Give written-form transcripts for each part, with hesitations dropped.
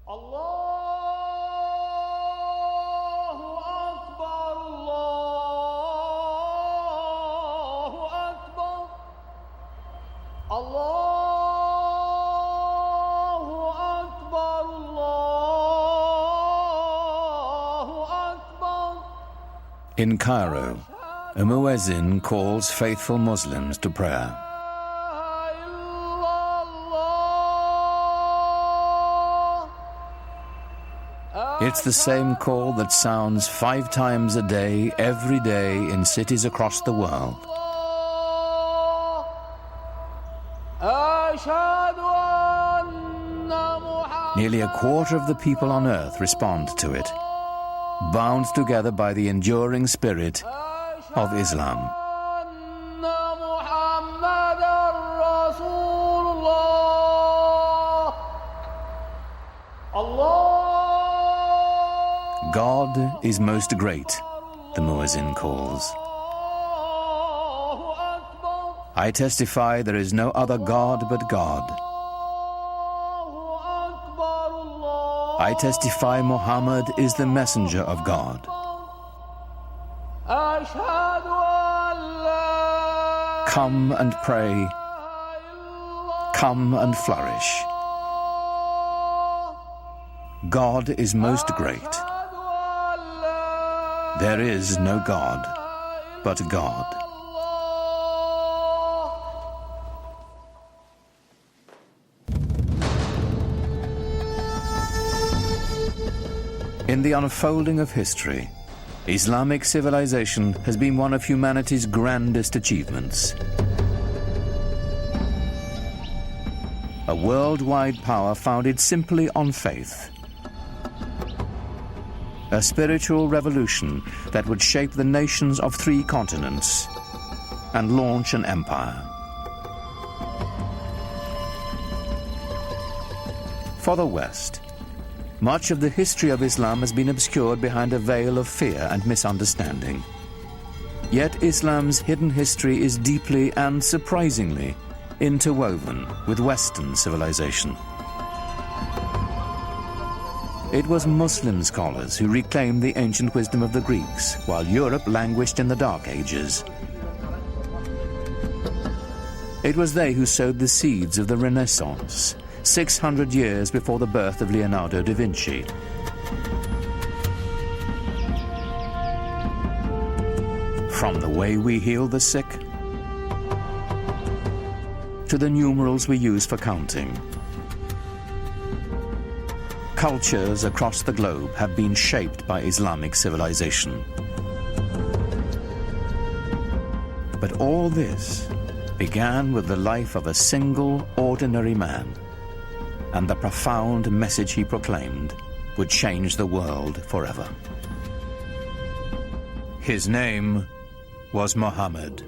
In Cairo, a muezzin calls faithful Muslims to prayer. It's the same call that sounds 5 times a day, every day, in cities across the world. Nearly a quarter of the people on earth respond to it, bound together by the enduring spirit of Islam. God is most great, the muezzin calls. I testify there is no other God but God. I testify Muhammad is the messenger of God. Come and pray. Come and flourish. God is most great. There is no God but God. In the unfolding of history, Islamic civilization has been one of humanity's grandest achievements. A worldwide power founded simply on faith. A spiritual revolution that would shape the nations of 3 continents and launch an empire. For the West, much of the history of Islam has been obscured behind a veil of fear and misunderstanding. Yet Islam's hidden history is deeply and surprisingly interwoven with Western civilization. It was Muslim scholars who reclaimed the ancient wisdom of the Greeks, while Europe languished in the Dark Ages. It was they who sowed the seeds of the Renaissance, 600 years before the birth of Leonardo da Vinci. From the way we heal the sick to the numerals we use for counting, cultures across the globe have been shaped by Islamic civilization. But all this began with the life of a single, ordinary man, and the profound message he proclaimed would change the world forever. His name was Muhammad.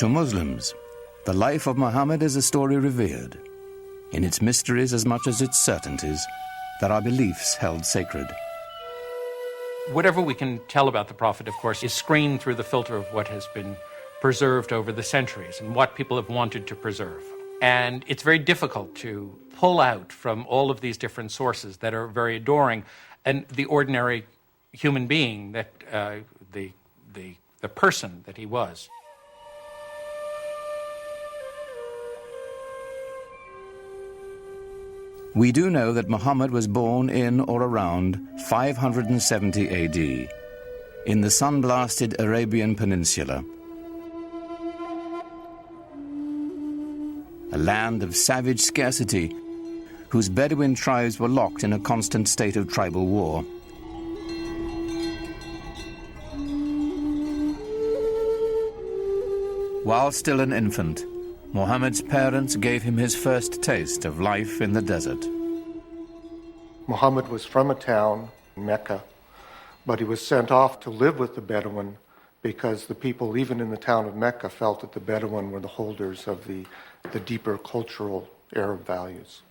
To Muslims, the life of Muhammad is a story revered. In its mysteries as much as its certainties, there are beliefs held sacred. Whatever we can tell about the Prophet, of course, is screened through the filter of what has been preserved over the centuries and what people have wanted to preserve. And it's very difficult to pull out from all of these different sources that are very adoring and the ordinary human being that the person that he was. We do know that Muhammad was born in or around 570 AD in the sun-blasted Arabian Peninsula, a land of savage scarcity whose Bedouin tribes were locked in a constant state of tribal war. While still an infant, Muhammad's parents gave him his first taste of life in the desert. Muhammad was from a town, Mecca, but he was sent off to live with the Bedouin because the people, even in the town of Mecca, felt that the Bedouin were the holders of the deeper cultural Arab values.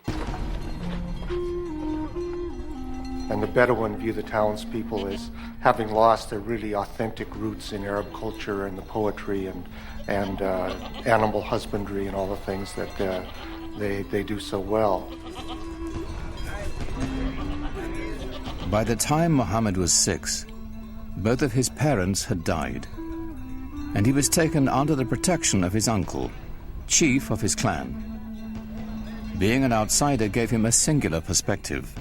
And the Bedouin view the townspeople as having lost their really authentic roots in Arab culture and the poetry and animal husbandry and all the things that they do so well. By the time Muhammad was 6, both of his parents had died, and he was taken under the protection of his uncle, chief of his clan. Being an outsider gave him a singular perspective.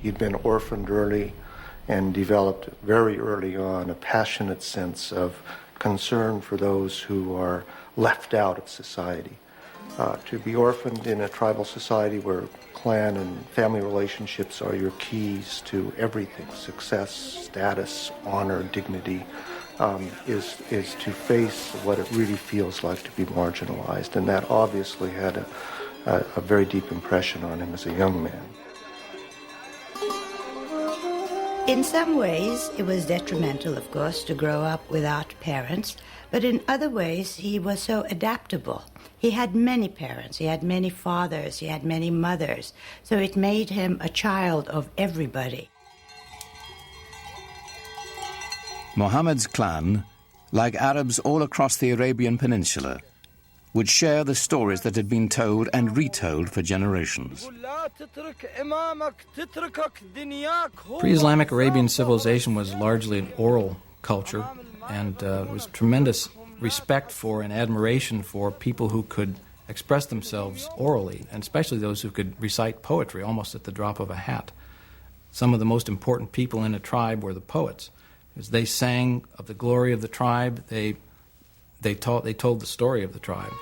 He'd been orphaned early and developed very early on a passionate sense of concern for those who are left out of society. To be orphaned in a tribal society where clan and family relationships are your keys to everything, success, status, honor, dignity, is to face what it really feels like to be marginalized. And that obviously had a very deep impression on him as a young man. In some ways, it was detrimental, of course, to grow up without parents, but in other ways, he was so adaptable. He had many parents, he had many fathers, he had many mothers, so it made him a child of everybody. Muhammad's clan, like Arabs all across the Arabian Peninsula, would share the stories that had been told and retold for generations. Pre-Islamic Arabian civilization was largely an oral culture, and there was tremendous respect for and admiration for people who could express themselves orally, and especially those who could recite poetry almost at the drop of a hat. Some of the most important people in a tribe were the poets. As they sang of the glory of the tribe, they told the story of the tribe.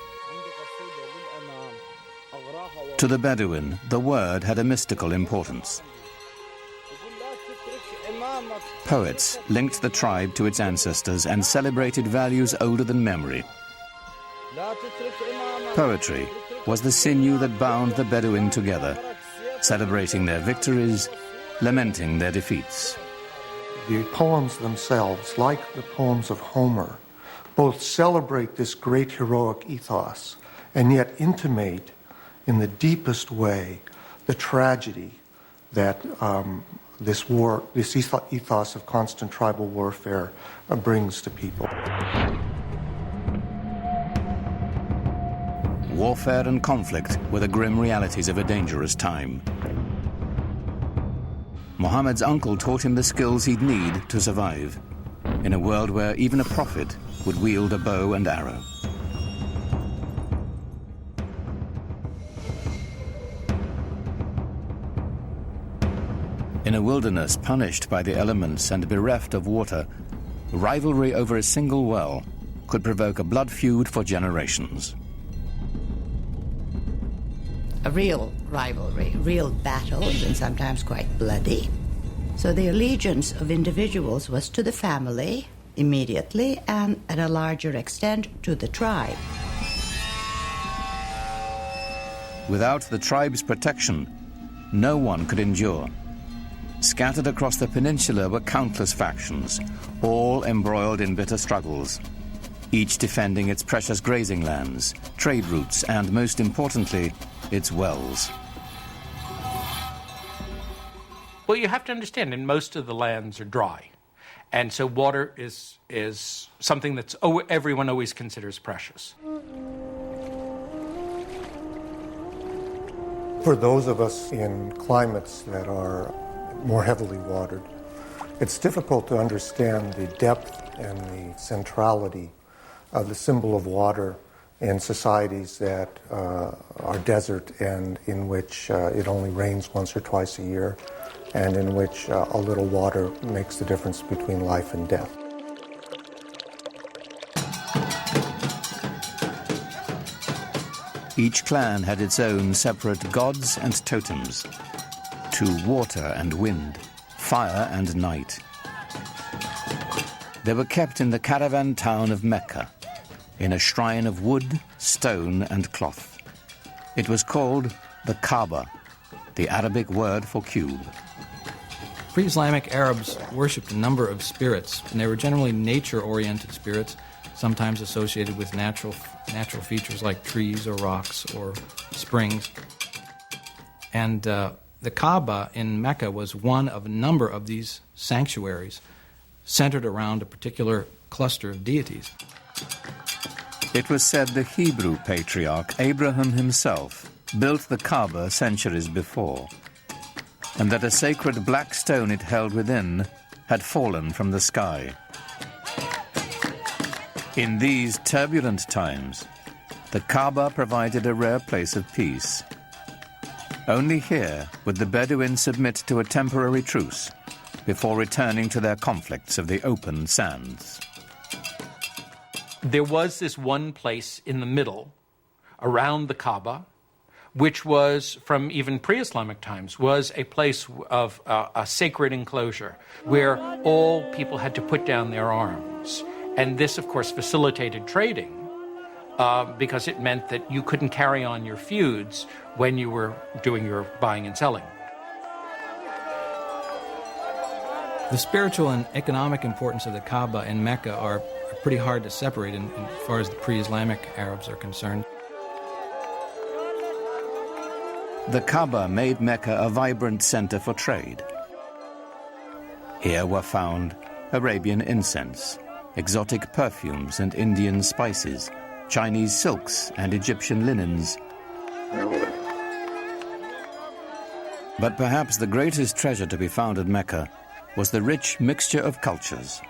To the Bedouin, the word had a mystical importance. Poets linked the tribe to its ancestors and celebrated values older than memory. Poetry was the sinew that bound the Bedouin together, celebrating their victories, lamenting their defeats. The poems themselves, like the poems of Homer, both celebrate this great heroic ethos and yet intimate in the deepest way the tragedy that this ethos of constant tribal warfare brings to people. Warfare and conflict were the grim realities of a dangerous time. Muhammad's uncle taught him the skills he'd need to survive in a world where even a prophet would wield a bow and arrow. In a wilderness punished by the elements and bereft of water, rivalry over a single well could provoke a blood feud for generations. A real rivalry, real battles, and sometimes quite bloody. So the allegiance of individuals was to the family, immediately, and at a larger extent to the tribe. Without the tribe's protection, no one could endure. Scattered across the peninsula were countless factions, all embroiled in bitter struggles, each defending its precious grazing lands, trade routes, and most importantly, its wells. Well, you have to understand, and most of the lands are dry. And so water is something that's everyone always considers precious. For those of us in climates that are more heavily watered, it's difficult to understand the depth and the centrality of the symbol of water in societies that are desert and in which it only rains once or twice a year, and in which a little water makes the difference between life and death. Each clan had its own separate gods and totems, to water and wind, fire and night. They were kept in the caravan town of Mecca, in a shrine of wood, stone, and cloth. It was called the Kaaba, the Arabic word for cube. Pre-Islamic Arabs worshipped a number of spirits, and they were generally nature-oriented spirits, sometimes associated with natural features like trees or rocks or springs. And the Kaaba in Mecca was one of a number of these sanctuaries centered around a particular cluster of deities. It was said the Hebrew patriarch Abraham himself built the Kaaba centuries before, and that a sacred black stone it held within had fallen from the sky. In these turbulent times, the Kaaba provided a rare place of peace. Only here would the Bedouins submit to a temporary truce before returning to their conflicts of the open sands. There was this one place in the middle, around the Kaaba, which was, from even pre-Islamic times, was a place of a sacred enclosure where all people had to put down their arms. And this, of course, facilitated trading because it meant that you couldn't carry on your feuds when you were doing your buying and selling. The spiritual and economic importance of the Kaaba in Mecca are pretty hard to separate as far as the pre-Islamic Arabs are concerned. The Kaaba made Mecca a vibrant center for trade. Here were found Arabian incense, exotic perfumes and Indian spices, Chinese silks and Egyptian linens. But perhaps the greatest treasure to be found at Mecca was the rich mixture of cultures.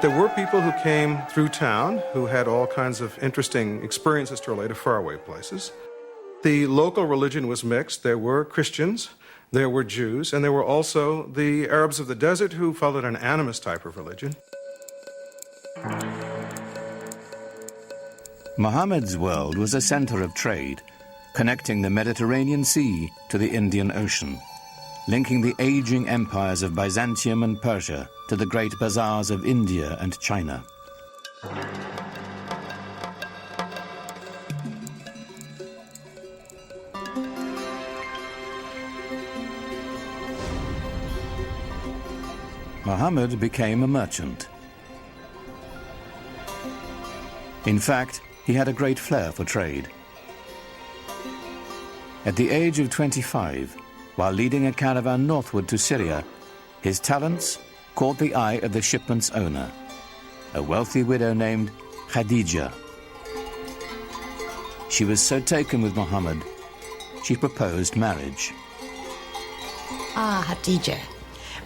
There were people who came through town who had all kinds of interesting experiences to relate to faraway places. The local religion was mixed. There were Christians, there were Jews, and there were also the Arabs of the desert who followed an animist type of religion. Muhammad's world was a center of trade, connecting the Mediterranean Sea to the Indian Ocean, linking the aging empires of Byzantium and Persia to the great bazaars of India and China. Muhammad became a merchant. In fact, he had a great flair for trade. At the age of 25, while leading a caravan northward to Syria, his talents caught the eye of the shipment's owner, a wealthy widow named Khadija. She was so taken with Muhammad, she proposed marriage. Khadija.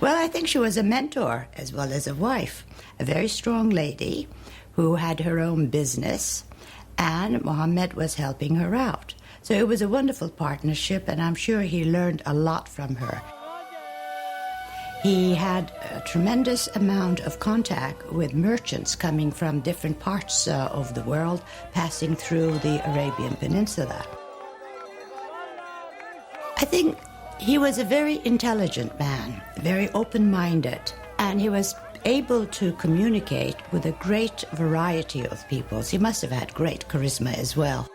Well, I think she was a mentor as well as a wife, a very strong lady who had her own business, and Muhammad was helping her out. So it was a wonderful partnership, and I'm sure he learned a lot from her. He had a tremendous amount of contact with merchants coming from different parts of the world, passing through the Arabian Peninsula. I think he was a very intelligent man, very open-minded, and he was able to communicate with a great variety of peoples. He must have had great charisma as well.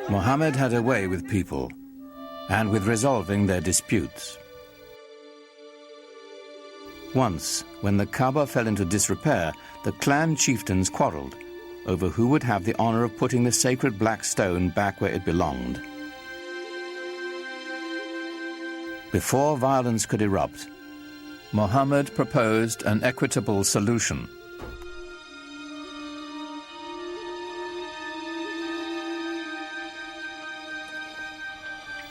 Muhammad had a way with people and with resolving their disputes. Once, when the Kaaba fell into disrepair, the clan chieftains quarreled over who would have the honor of putting the sacred black stone back where it belonged. Before violence could erupt, Muhammad proposed an equitable solution.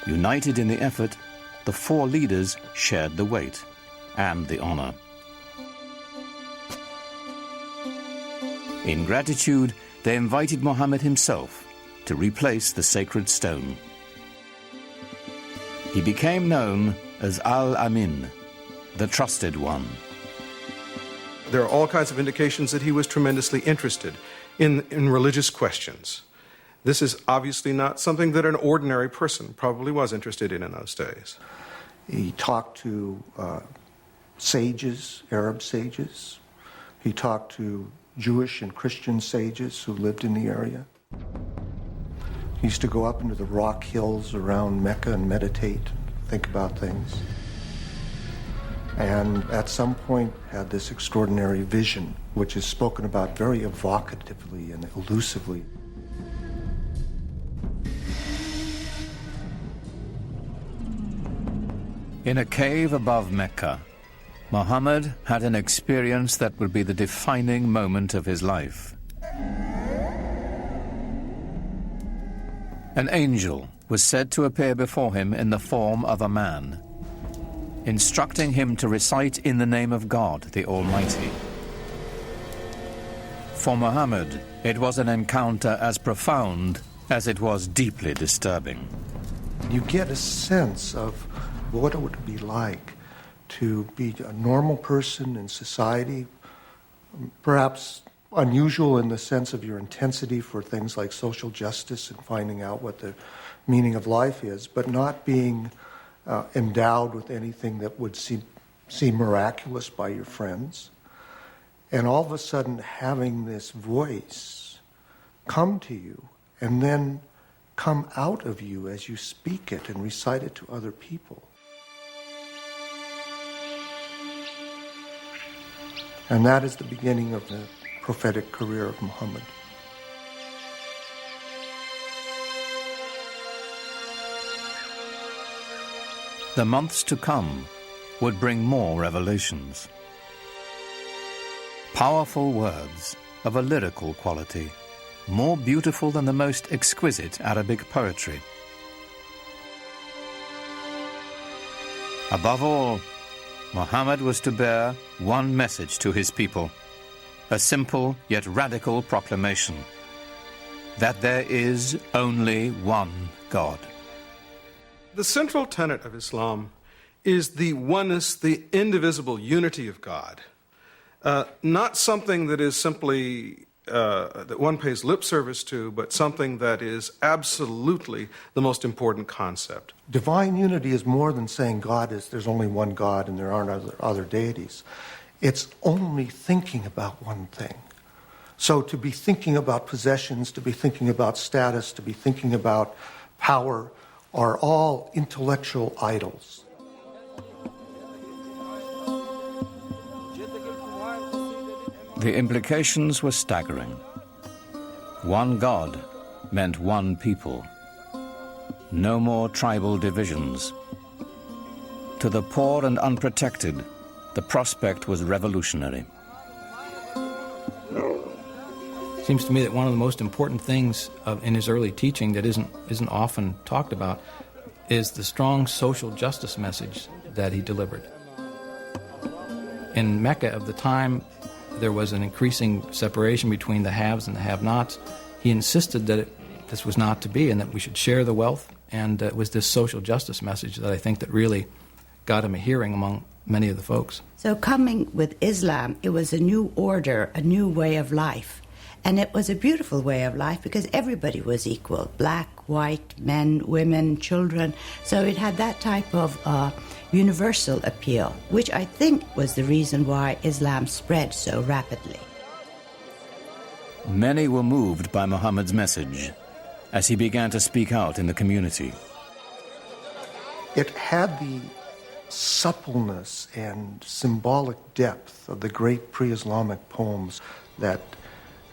United in the effort, the four leaders shared the weight and the honor. In gratitude, they invited Muhammad himself to replace the sacred stone. He became known as Al-Amin, the trusted one. There are all kinds of indications that he was tremendously interested in religious questions. This is obviously not something that an ordinary person probably was interested in those days. He talked to sages, Arab sages. He talked to Jewish and Christian sages who lived in the area. He used to go up into the rock hills around Mecca and meditate, think about things. And at some point had this extraordinary vision, which is spoken about very evocatively and elusively. In a cave above Mecca, Muhammad had an experience that would be the defining moment of his life. An angel was said to appear before him in the form of a man, instructing him to recite in the name of God, the Almighty. For Muhammad, it was an encounter as profound as it was deeply disturbing. You get a sense of what it would be like to be a normal person in society, perhaps unusual in the sense of your intensity for things like social justice and finding out what the meaning of life is, but not being endowed with anything that would seem miraculous by your friends. And all of a sudden having this voice come to you and then come out of you as you speak it and recite it to other people. And that is the beginning of the prophetic career of Muhammad. The months to come would bring more revelations. Powerful words of a lyrical quality, more beautiful than the most exquisite Arabic poetry. Above all, Muhammad was to bear one message to his people, a simple yet radical proclamation, that there is only one God. The central tenet of Islam is the oneness, the indivisible unity of God. Not something that is simply that one pays lip service to, but something that is absolutely the most important concept. Divine unity is more than saying there's only one God and there aren't other deities. It's only thinking about one thing. So to be thinking about possessions, to be thinking about status, to be thinking about power are all intellectual idols. The implications were staggering. One God meant one people. No more tribal divisions. To the poor and unprotected, the prospect was revolutionary. It seems to me that one of the most important things in his early teaching that isn't often talked about is the strong social justice message that he delivered. In Mecca of the time, there was an increasing separation between the haves and the have-nots. He insisted that this was not to be and that we should share the wealth, and it was this social justice message that I think that really got him a hearing among many of the folks. So coming with Islam, it was a new order, a new way of life. And it was a beautiful way of life because everybody was equal, black, white, men, women, children. So it had that type of universal appeal, which I think was the reason why Islam spread so rapidly. Many were moved by Muhammad's message as he began to speak out in the community. It had the suppleness and symbolic depth of the great pre-Islamic poems that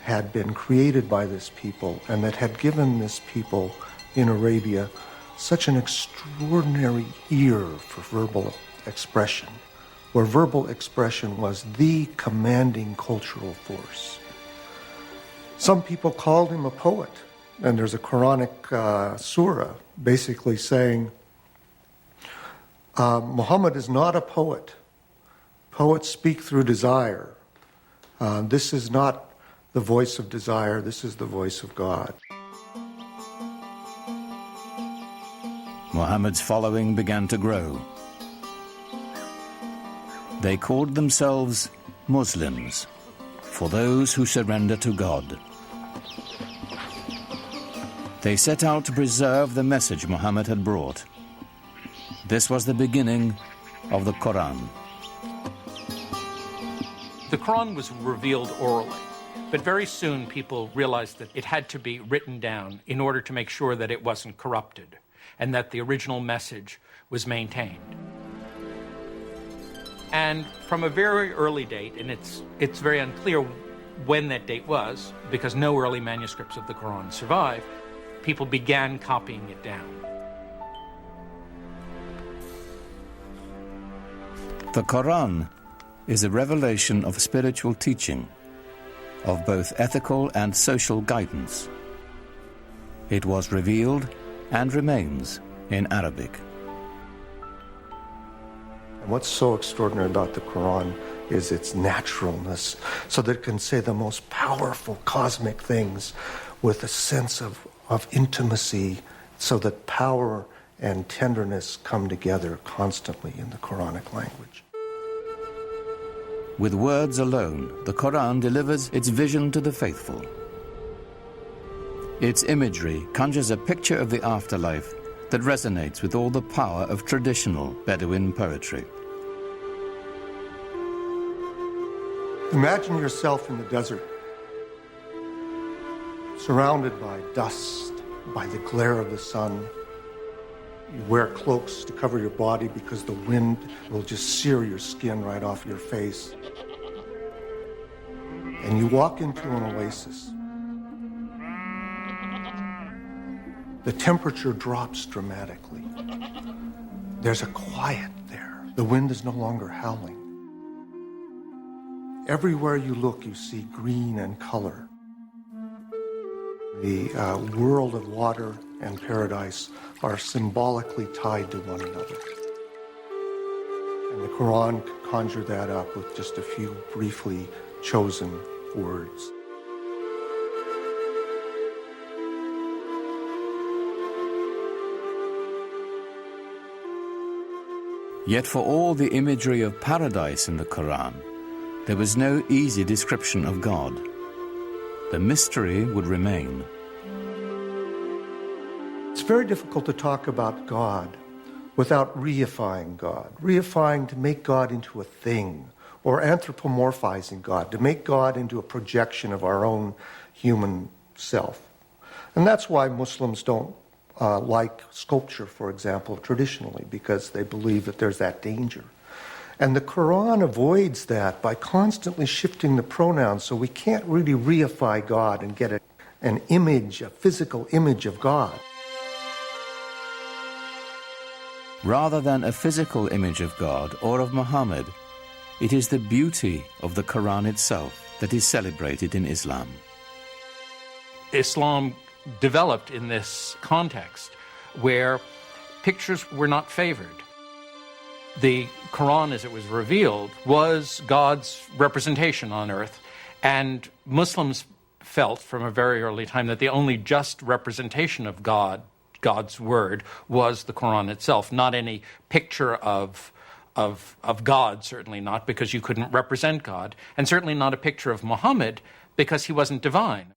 had been created by this people and that had given this people in Arabia such an extraordinary ear for verbal expression, where verbal expression was the commanding cultural force. Some people called him a poet, and there's a Quranic surah basically saying, Muhammad is not a poet. Poets speak through desire. This is not the voice of desire, this is the voice of God. Muhammad's following began to grow. They called themselves Muslims, for those who surrender to God. They set out to preserve the message Muhammad had brought. This was the beginning of the Quran. The Quran was revealed orally, but very soon people realized that it had to be written down in order to make sure that it wasn't corrupted and that the original message was maintained. And from a very early date, and it's very unclear when that date was, because no early manuscripts of the Quran survive, people began copying it down. The Quran is a revelation of spiritual teaching, of both ethical and social guidance. It was revealed and remains in Arabic. And what's so extraordinary about the Quran is its naturalness, so that it can say the most powerful cosmic things with a sense of intimacy, so that power and tenderness come together constantly in the Quranic language. With words alone, the Quran delivers its vision to the faithful. Its imagery conjures a picture of the afterlife that resonates with all the power of traditional Bedouin poetry. Imagine yourself in the desert, surrounded by dust, by the glare of the sun. You wear cloaks to cover your body because the wind will just sear your skin right off your face. And you walk into an oasis. The temperature drops dramatically. There's a quiet there. The wind is no longer howling. Everywhere you look, you see green and color. The world of water and paradise are symbolically tied to one another. And the Quran can conjure that up with just a few briefly chosen words. Yet for all the imagery of paradise in the Quran, there was no easy description of God. The mystery would remain. It's very difficult to talk about God without reifying God. Reifying to make God into a thing, or anthropomorphizing God, to make God into a projection of our own human self. And that's why Muslims don't like sculpture, for example, traditionally, because they believe that there's that danger. And the Quran avoids that by constantly shifting the pronouns, so we can't really reify God and get an image, a physical image of God. Rather than a physical image of God or of Muhammad, it is the beauty of the Quran itself that is celebrated in Islam. Islam developed in this context where pictures were not favored. The Quran, as it was revealed, was God's representation on earth, and Muslims felt from a very early time that the only just representation of God's word, was the Quran itself, not any picture of God, certainly not, because you couldn't represent God, and certainly not a picture of Muhammad, because he wasn't divine.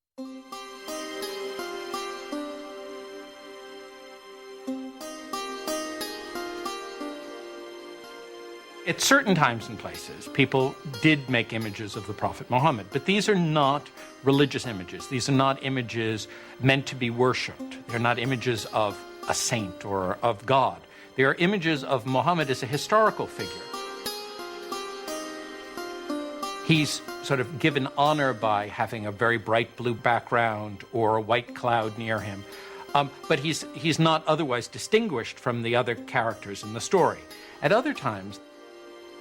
At certain times and places, people did make images of the Prophet Muhammad, but these are not religious images. These are not images meant to be worshipped. They're not images of a saint or of God. They are images of Muhammad as a historical figure. He's sort of given honor by having a very bright blue background or a white cloud near him, but he's not otherwise distinguished from the other characters in the story. At other times,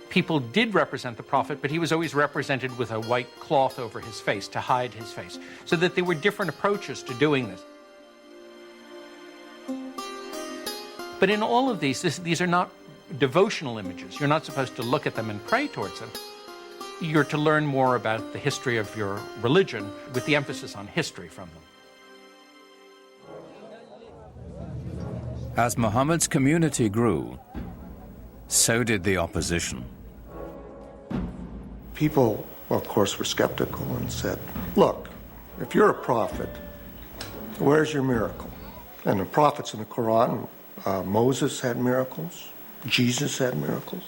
people did represent the Prophet, but he was always represented with a white cloth over his face to hide his face, so that there were different approaches to doing this. But in all of these are not devotional images. You're not supposed to look at them and pray towards them. You're to learn more about the history of your religion, with the emphasis on history from them. As Muhammad's community grew, so did the opposition. People, of course, were skeptical and said, look, if you're a prophet, where's your miracle? And the prophets in the Quran, Moses had miracles, Jesus had miracles.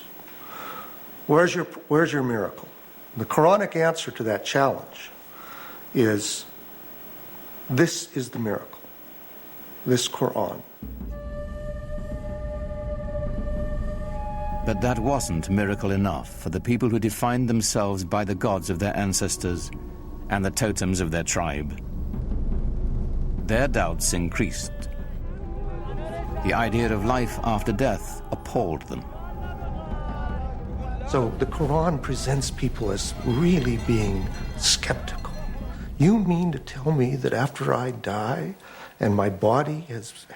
Where's your miracle? The Quranic answer to that challenge is, this is the miracle, this Quran. But that wasn't miracle enough for the people who defined themselves by the gods of their ancestors and the totems of their tribe. Their doubts increased. The idea of life after death appalled them. So the Quran presents people as really being skeptical. You mean to tell me that after I die and my body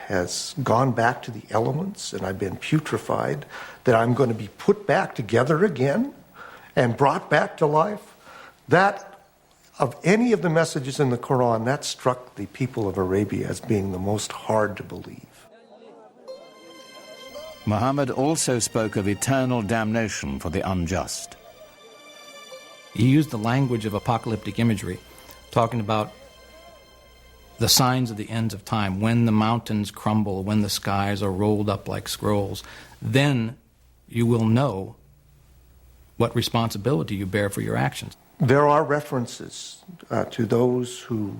has gone back to the elements and I've been putrefied, that I'm going to be put back together again and brought back to life? That, of any of the messages in the Quran, that struck the people of Arabia as being the most hard to believe. Muhammad also spoke of eternal damnation for the unjust. He used the language of apocalyptic imagery, talking about the signs of the ends of time, when the mountains crumble, when the skies are rolled up like scrolls. Then you will know what responsibility you bear for your actions. There are references to those who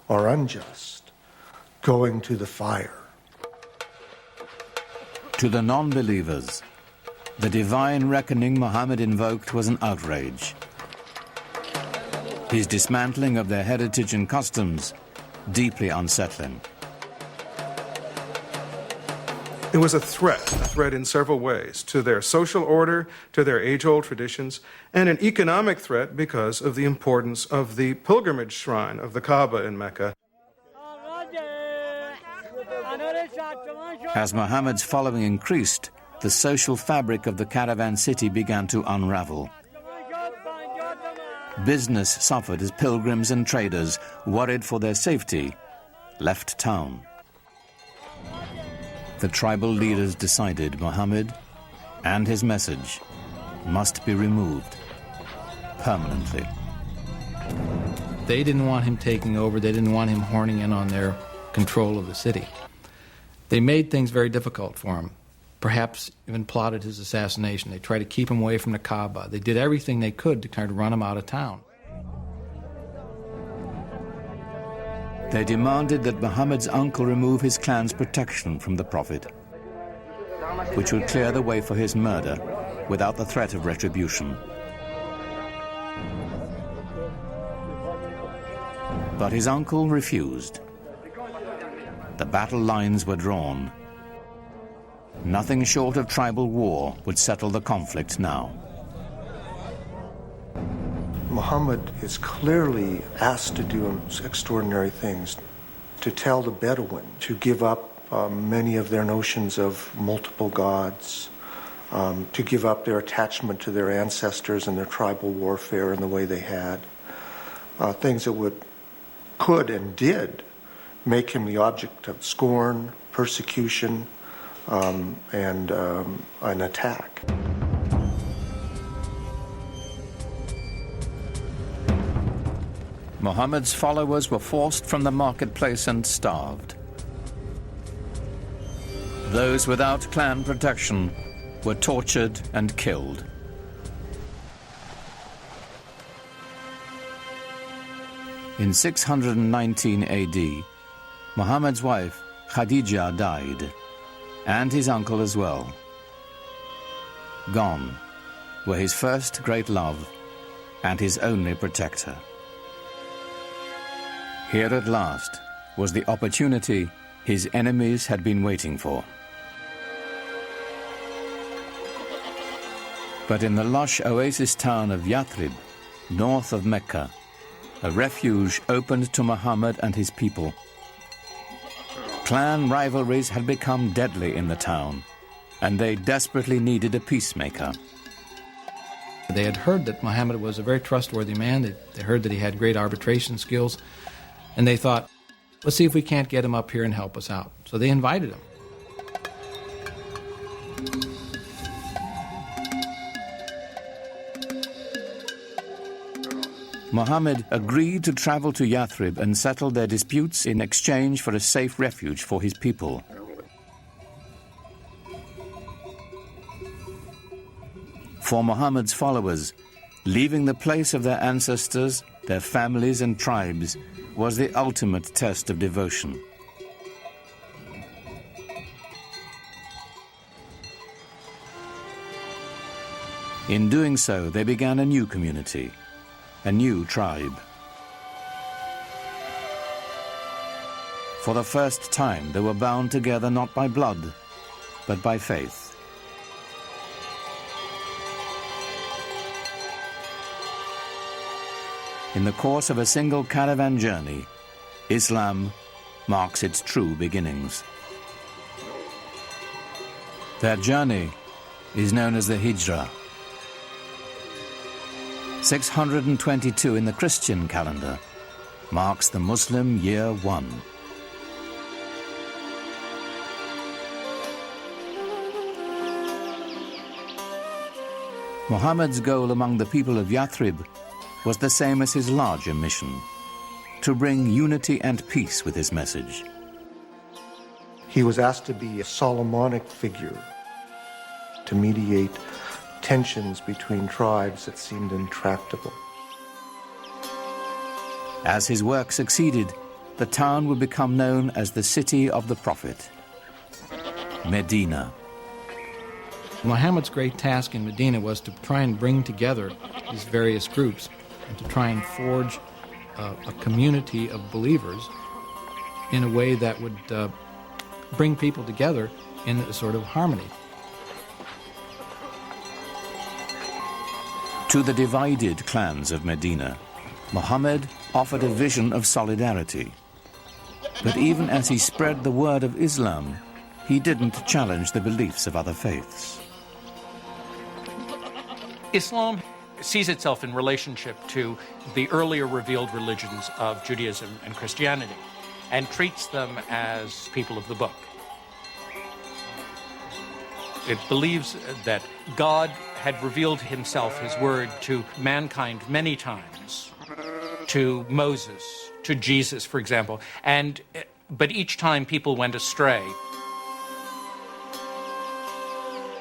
are unjust going to the fire. To the non-believers, the divine reckoning Muhammad invoked was an outrage. His dismantling of their heritage and customs, deeply unsettling. It was a threat in several ways, to their social order, to their age-old traditions, and an economic threat because of the importance of the pilgrimage shrine of the Kaaba in Mecca. As Muhammad's following increased, the social fabric of the caravan city began to unravel. Business suffered as pilgrims and traders, worried for their safety, left town. The tribal leaders decided Muhammad and his message must be removed permanently. They didn't want him taking over. They didn't want him horning in on their control of the city. They made things very difficult for him, perhaps even plotted his assassination. They tried to keep him away from the Kaaba. They did everything they could to try to run him out of town. They demanded that Muhammad's uncle remove his clan's protection from the Prophet, which would clear the way for his murder without the threat of retribution. But his uncle refused. The battle lines were drawn. Nothing short of tribal war would settle the conflict now. Muhammad is clearly asked to do extraordinary things, to tell the Bedouin to give up many of their notions of multiple gods, to give up their attachment to their ancestors and their tribal warfare in the way they had, things that could and did make him the object of scorn, persecution, and an attack. Muhammad's followers were forced from the marketplace and starved. Those without clan protection were tortured and killed. In 619 AD, Muhammad's wife, Khadija, died, and his uncle as well. Gone were his first great love and his only protector. Here at last was the opportunity his enemies had been waiting for. But in the lush oasis town of Yathrib, north of Mecca, a refuge opened to Muhammad and his people. Clan rivalries had become deadly in the town, and they desperately needed a peacemaker. They had heard that Muhammad was a very trustworthy man. They heard that he had great arbitration skills, and they thought, let's see if we can't get him up here and help us out. So they invited him. Muhammad agreed to travel to Yathrib and settle their disputes in exchange for a safe refuge for his people. For Muhammad's followers, Leaving the place of their ancestors, their families and tribes, was the ultimate test of devotion. In doing so, they began a new community, a new tribe. For the first time, they were bound together not by blood, but by faith. In the course of a single caravan journey, Islam marks its true beginnings. Their journey is known as the Hijrah. 622 in the Christian calendar marks the Muslim year 1. Muhammad's goal among the people of Yathrib was the same as his larger mission, to bring unity and peace with his message. He was asked to be a Solomonic figure, to mediate tensions between tribes that seemed intractable. As his work succeeded, the town would become known as the City of the Prophet, Medina. Muhammad's great task in Medina was to try and bring together these various groups and to try and forge a community of believers in a way that would bring people together in a sort of harmony. To the divided clans of Medina, Muhammad offered a vision of solidarity. But even as he spread the word of Islam, he didn't challenge the beliefs of other faiths. Islam sees itself in relationship to the earlier revealed religions of Judaism and Christianity and treats them as people of the book. It believes that God had revealed himself, his word, to mankind many times, to Moses, to Jesus, for example, but each time people went astray.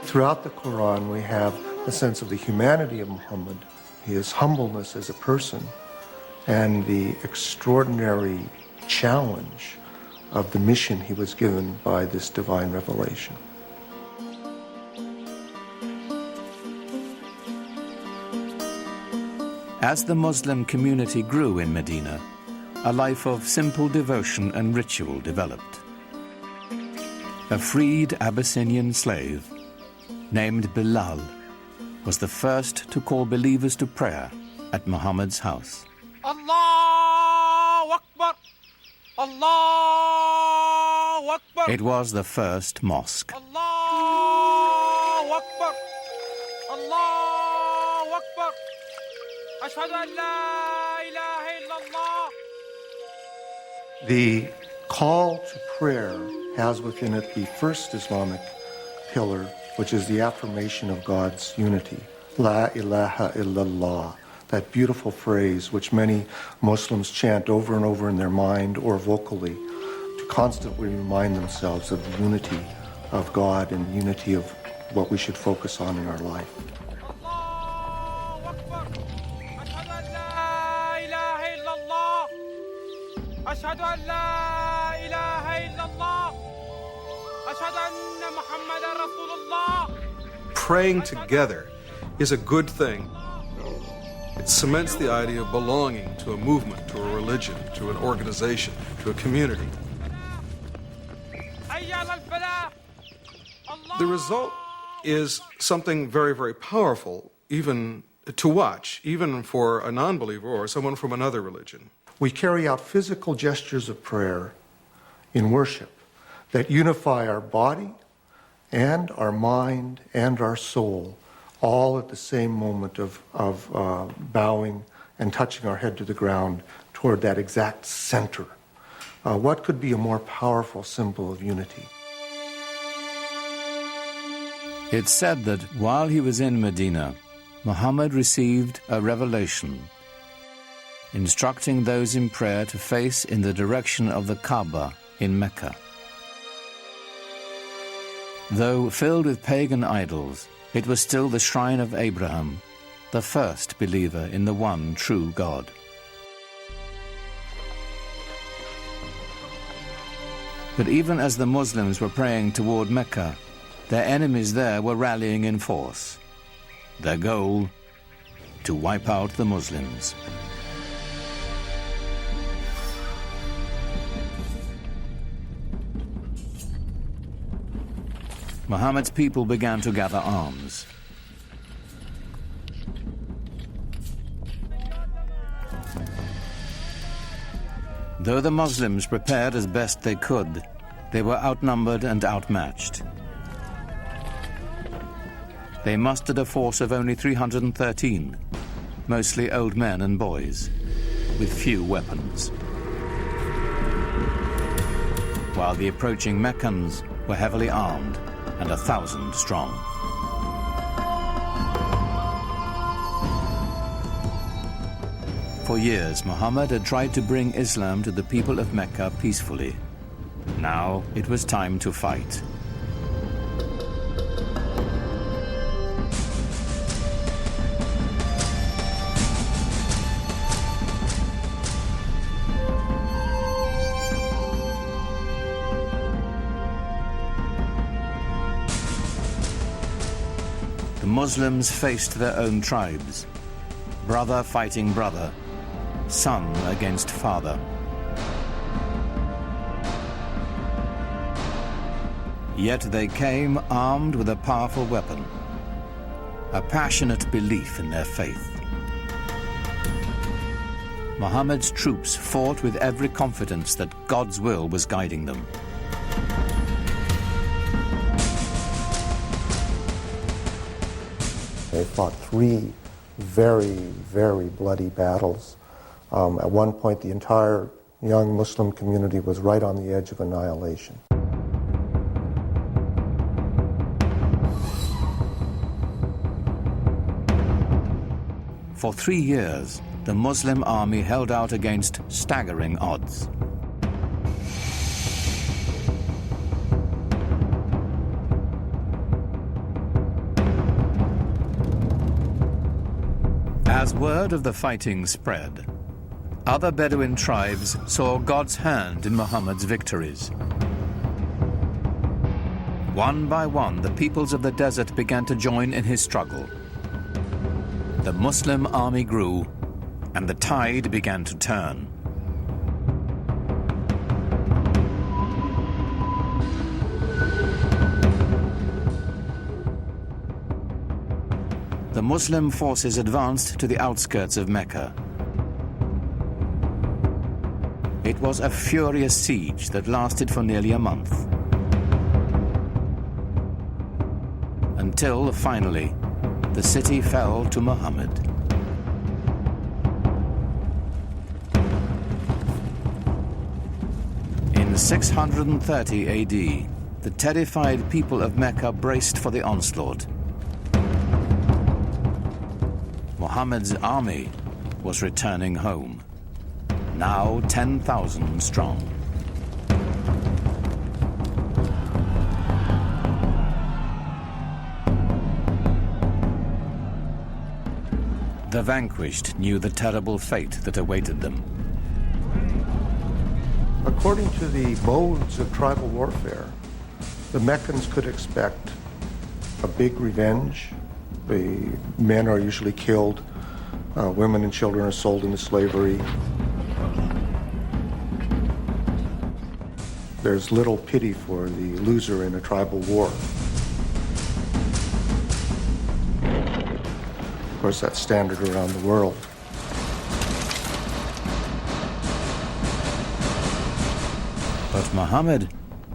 Throughout the Quran, we have a sense of the humanity of Muhammad, his humbleness as a person, and the extraordinary challenge of the mission he was given by this divine revelation. As the Muslim community grew in Medina, a life of simple devotion and ritual developed. A freed Abyssinian slave named Bilal was the first to call believers to prayer at Muhammad's house. Allahu Akbar! Allahu Akbar! It was the first mosque. Allahu Akbar! Allahu Akbar! Ashhadu an la ilaha illallah. The call to prayer has within it the first Islamic pillar, which is the affirmation of God's unity. La ilaha illallah, that beautiful phrase which many Muslims chant over and over in their mind or vocally to constantly remind themselves of the unity of God and unity of what we should focus on in our life. أشهد أن لا إله إلا الله أشهد أن محمدا رسول الله. Praying together is a good thing. It cements the idea of belonging to a movement, to a religion, to an organization, to a community. The result is something very, very powerful, even to watch, even for a non-believer or someone from another religion. We carry out physical gestures of prayer in worship that unify our body and our mind and our soul, all at the same moment of bowing and touching our head to the ground toward that exact center. What could be a more powerful symbol of unity? It's said that while he was in Medina, Muhammad received a revelation instructing those in prayer to face in the direction of the Kaaba in Mecca. Though filled with pagan idols, it was still the shrine of Abraham, the first believer in the one true God. But even as the Muslims were praying toward Mecca, their enemies there were rallying in force. Their goal, to wipe out the Muslims. Muhammad's people began to gather arms. Though the Muslims prepared as best they could, they were outnumbered and outmatched. They mustered a force of only 313, mostly old men and boys, with few weapons. While the approaching Meccans were heavily armed and 1,000 strong. For years, Muhammad had tried to bring Islam to the people of Mecca peacefully. Now it was time to fight. The Muslims faced their own tribes, brother fighting brother, son against father. Yet they came armed with a powerful weapon, a passionate belief in their faith. Muhammad's troops fought with every confidence that God's will was guiding them. They fought 3 very, very bloody battles. At one point, the entire young Muslim community was right on the edge of annihilation. For 3 years, the Muslim army held out against staggering odds. As word of the fighting spread, other Bedouin tribes saw God's hand in Muhammad's victories. One by one, the peoples of the desert began to join in his struggle. The Muslim army grew, and the tide began to turn. The Muslim forces advanced to the outskirts of Mecca. It was a furious siege that lasted for nearly a month. Until, finally, the city fell to Muhammad. In 630 AD, the terrified people of Mecca braced for the onslaught. Muhammad's army was returning home, now 10,000 strong. The vanquished knew the terrible fate that awaited them. According to the modes of tribal warfare, the Meccans could expect a big revenge. The men are usually killed, women and children are sold into slavery. There's little pity for the loser in a tribal war. Of course, that's standard around the world. But Muhammad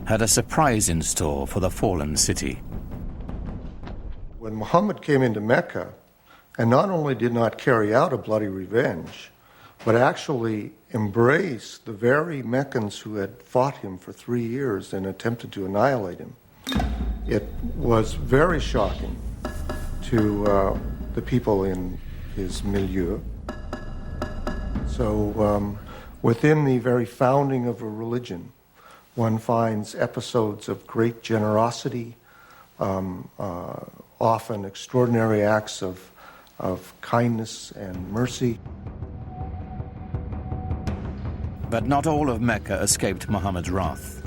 had a surprise in store for the fallen city. When Muhammad came into Mecca, and not only did not carry out a bloody revenge, but actually embraced the very Meccans who had fought him for 3 years and attempted to annihilate him, it was very shocking to the people in his milieu. So within the very founding of a religion, one finds episodes of great generosity, often extraordinary acts of of kindness and mercy. But not all of Mecca escaped Muhammad's wrath.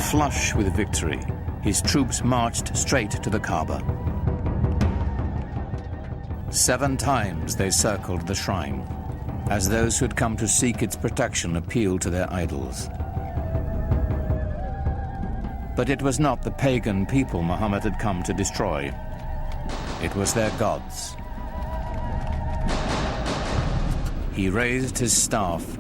Flush with victory, his troops marched straight to the Kaaba. 7 times they circled the shrine, as those who had come to seek its protection appealed to their idols. But it was not the pagan people Muhammad had come to destroy. It was their gods. He raised his staff,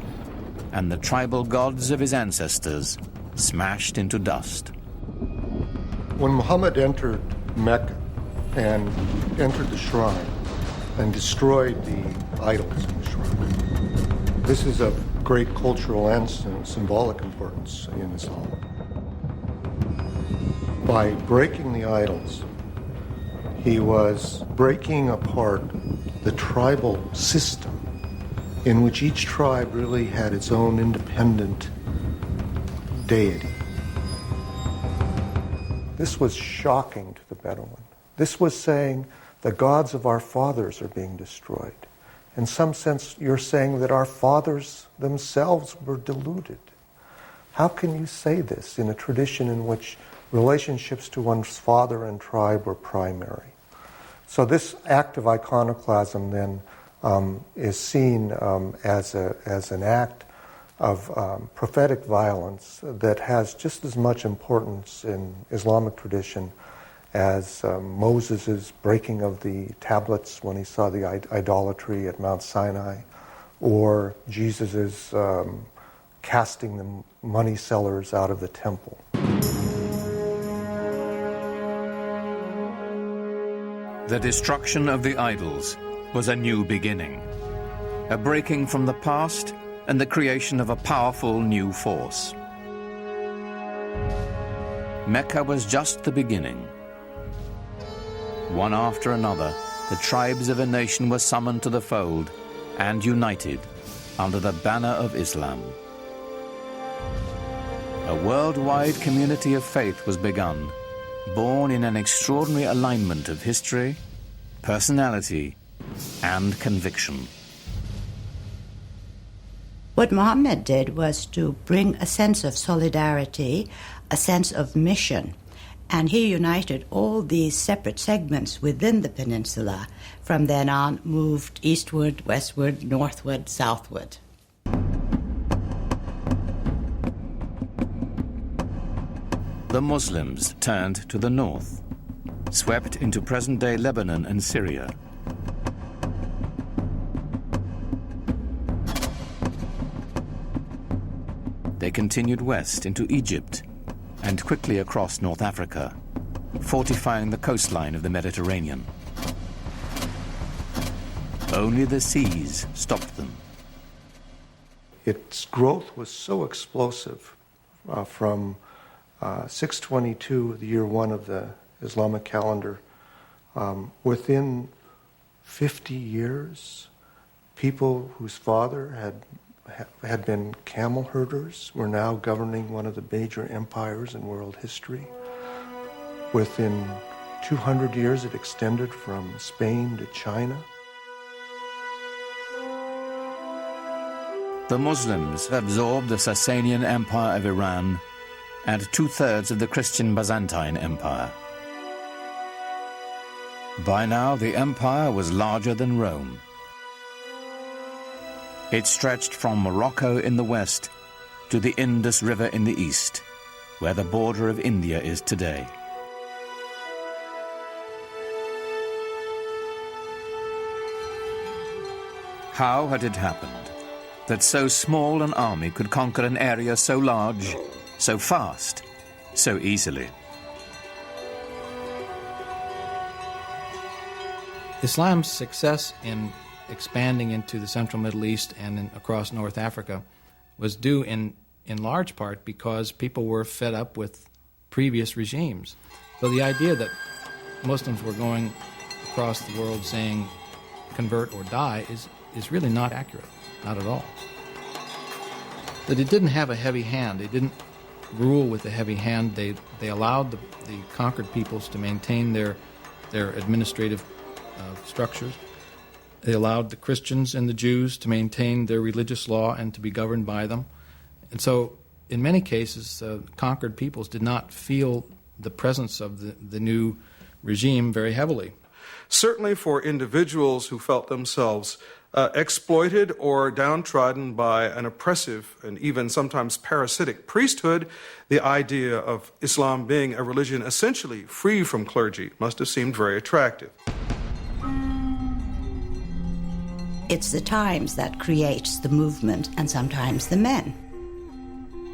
and the tribal gods of his ancestors smashed into dust. When Muhammad entered Mecca and entered the shrine and destroyed the idols in the shrine, this is of great cultural and symbolic importance in Islam. By breaking the idols, he was breaking apart the tribal system in which each tribe really had its own independent deity. This was shocking to the Bedouin. This was saying the gods of our fathers are being destroyed. In some sense, you're saying that our fathers themselves were deluded. How can you say this in a tradition in which relationships to one's father and tribe were primary? So this act of iconoclasm then is seen as an act of prophetic violence that has just as much importance in Islamic tradition as Moses' breaking of the tablets when he saw the idolatry at Mount Sinai, or Jesus' casting the money sellers out of the temple. The destruction of the idols was a new beginning, a breaking from the past and the creation of a powerful new force. Mecca was just the beginning. One after another, the tribes of a nation were summoned to the fold and united under the banner of Islam. A worldwide community of faith was begun, born in an extraordinary alignment of history, personality, and conviction. What Muhammad did was to bring a sense of solidarity, a sense of mission, and he united all these separate segments within the peninsula. From then on, moved eastward, westward, northward, southward. The Muslims turned to the north, swept into present-day Lebanon and Syria. They continued west into Egypt and quickly across North Africa, fortifying the coastline of the Mediterranean. Only the seas stopped them. Its growth was so explosive from 622, the year 1 of the Islamic calendar. Within 50 years, people whose father had been camel herders were now governing one of the major empires in world history. Within 200 years, it extended from Spain to China. The Muslims absorbed the Sasanian Empire of Iran and 2/3 of the Christian Byzantine Empire. By now, the empire was larger than Rome. It stretched from Morocco in the west to the Indus River in the east, where the border of India is today. How had it happened that so small an army could conquer an area so large, so fast, so easily? Islam's success in expanding into the central Middle East and across North Africa was due in large part because people were fed up with previous regimes. So the idea that Muslims were going across the world saying convert or die is really not accurate, not at all. That it didn't have a heavy hand. They didn't rule with a heavy hand. They allowed the conquered peoples to maintain their their administrative structures. They allowed the Christians and the Jews to maintain their religious law and to be governed by them. And so, in many cases, conquered peoples did not feel the presence of the new regime very heavily. Certainly for individuals who felt themselves exploited or downtrodden by an oppressive and even sometimes parasitic priesthood, the idea of Islam being a religion essentially free from clergy must have seemed very attractive. It's the times that creates the movement and sometimes the men.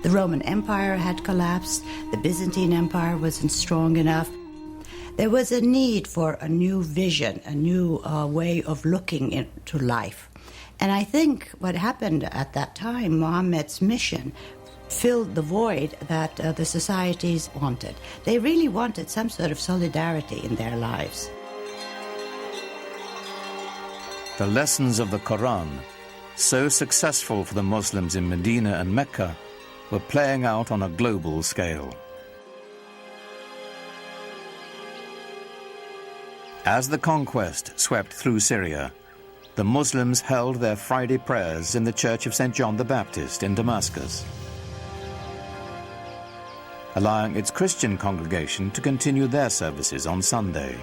The Roman Empire had collapsed, the Byzantine Empire wasn't strong enough. There was a need for a new vision, a new way of looking into life. And I think what happened at that time, Muhammad's mission, filled the void that the societies wanted. They really wanted some sort of solidarity in their lives. The lessons of the Quran, so successful for the Muslims in Medina and Mecca, were playing out on a global scale. As the conquest swept through Syria, the Muslims held their Friday prayers in the Church of St. John the Baptist in Damascus, allowing its Christian congregation to continue their services on Sunday.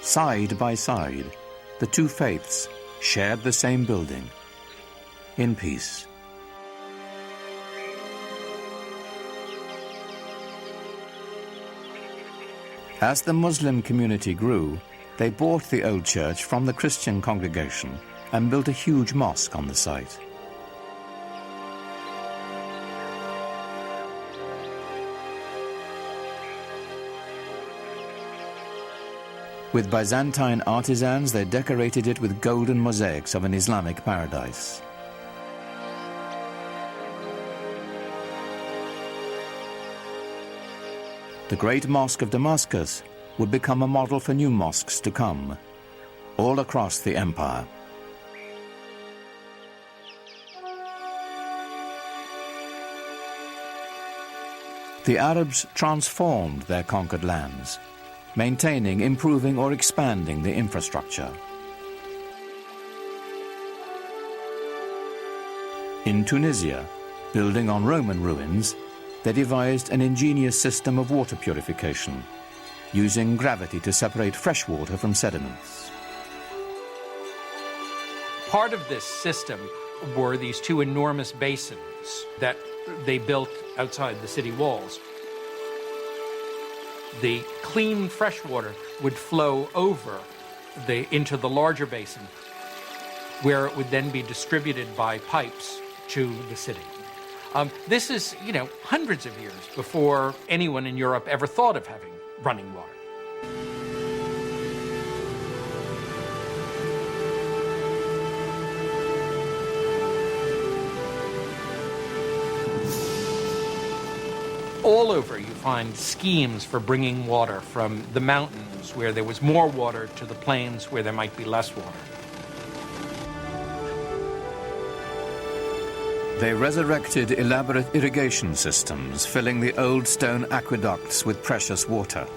Side by side, the two faiths shared the same building, in peace. As the Muslim community grew, they bought the old church from the Christian congregation and built a huge mosque on the site. With Byzantine artisans, they decorated it with golden mosaics of an Islamic paradise. The Great Mosque of Damascus would become a model for new mosques to come, all across the empire. The Arabs transformed their conquered lands, maintaining, improving, or expanding the infrastructure. In Tunisia, building on Roman ruins, they devised an ingenious system of water purification, using gravity to separate fresh water from sediments. Part of this system were these two enormous basins that they built outside the city walls. The clean fresh water would flow over into the larger basin, where it would then be distributed by pipes to the city. This is, hundreds of years before anyone in Europe ever thought of having running water. All over you find schemes for bringing water from the mountains where there was more water to the plains where there might be less water. They resurrected elaborate irrigation systems, filling the old stone aqueducts with precious water.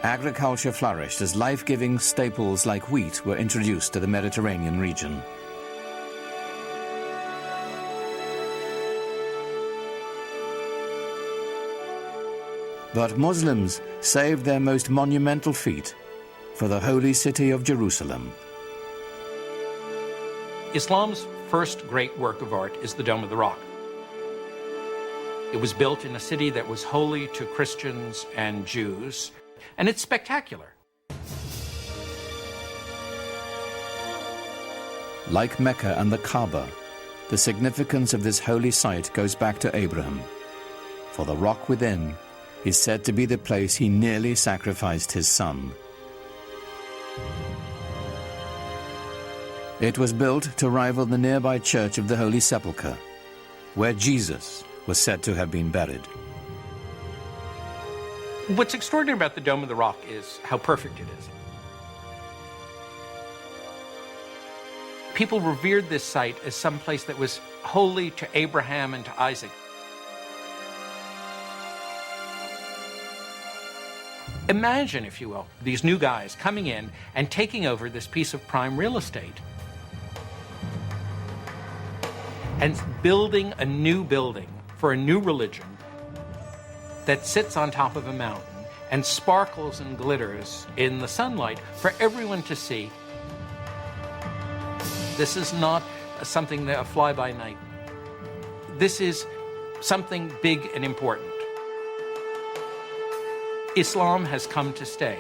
Agriculture flourished as life-giving staples like wheat were introduced to the Mediterranean region. But Muslims saved their most monumental feat for the holy city of Jerusalem. Islam's first great work of art is the Dome of the Rock. It was built in a city that was holy to Christians and Jews, and it's spectacular. Like Mecca and the Kaaba, the significance of this holy site goes back to Abraham, for the rock within is said to be the place he nearly sacrificed his son. It was built to rival the nearby Church of the Holy Sepulchre, where Jesus was said to have been buried. What's extraordinary about the Dome of the Rock is how perfect it is. People revered this site as some place that was holy to Abraham and to Isaac. Imagine, if you will, these new guys coming in and taking over this piece of prime real estate and building a new building for a new religion that sits on top of a mountain and sparkles and glitters in the sunlight for everyone to see. This is not something that a fly-by-night. This is something big and important. Islam has come to stay.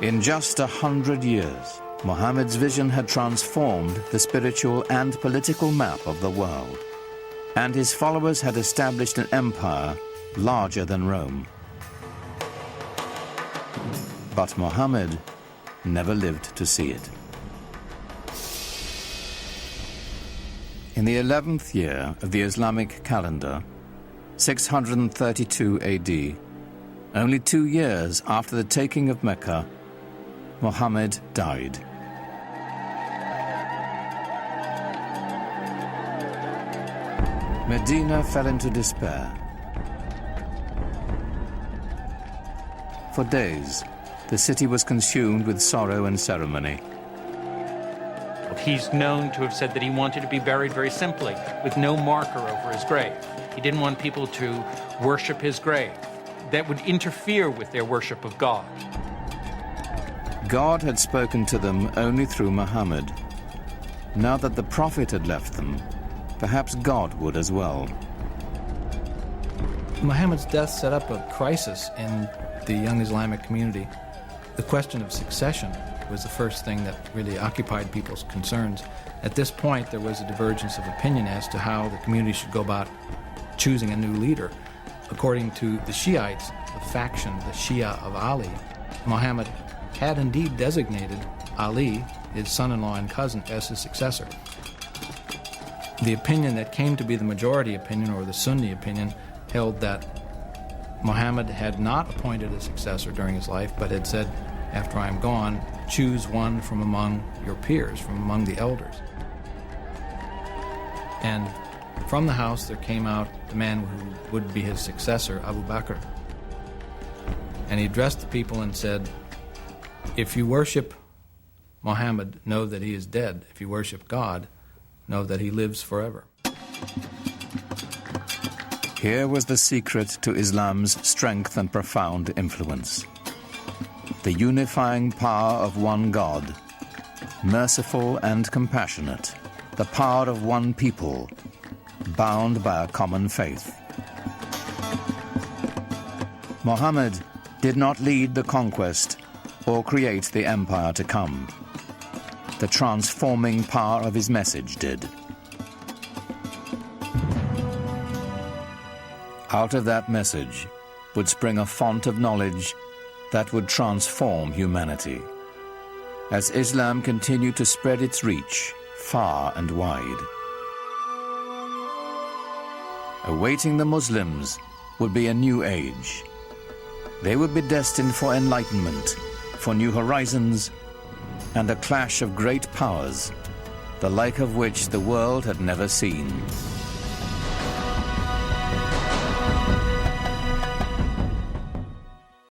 In just 100 years, Muhammad's vision had transformed the spiritual and political map of the world, and his followers had established an empire larger than Rome. But Muhammad never lived to see it. In the 11th year of the Islamic calendar, 632 AD, only 2 years after the taking of Mecca, Muhammad died. Medina fell into despair. For days, the city was consumed with sorrow and ceremony. He's known to have said that he wanted to be buried very simply, with no marker over his grave. He didn't want people to worship his grave. That would interfere with their worship of God. God had spoken to them only through Muhammad. Now that the Prophet had left them, perhaps God would as well. Muhammad's death set up a crisis in the young Islamic community. The question of succession was the first thing that really occupied people's concerns. At this point, there was a divergence of opinion as to how the community should go about choosing a new leader. According to the Shiites, the faction, the Shia of Ali, Muhammad had indeed designated Ali, his son-in-law and cousin, as his successor. The opinion that came to be the majority opinion, or the Sunni opinion, held that Muhammad had not appointed a successor during his life, but had said, after I am gone, choose one from among your peers, from among the elders. And from the house there came out the man who would be his successor, Abu Bakr. And he addressed the people and said, if you worship Muhammad, know that he is dead. If you worship God, know that he lives forever. Here was the secret to Islam's strength and profound influence. The unifying power of one God, merciful and compassionate, the power of one people, bound by a common faith. Muhammad did not lead the conquest or create the empire to come. The transforming power of his message did. Out of that message would spring a font of knowledge that would transform humanity, as Islam continued to spread its reach far and wide. Awaiting the Muslims would be a new age. They would be destined for enlightenment, for new horizons, and a clash of great powers, the like of which the world had never seen.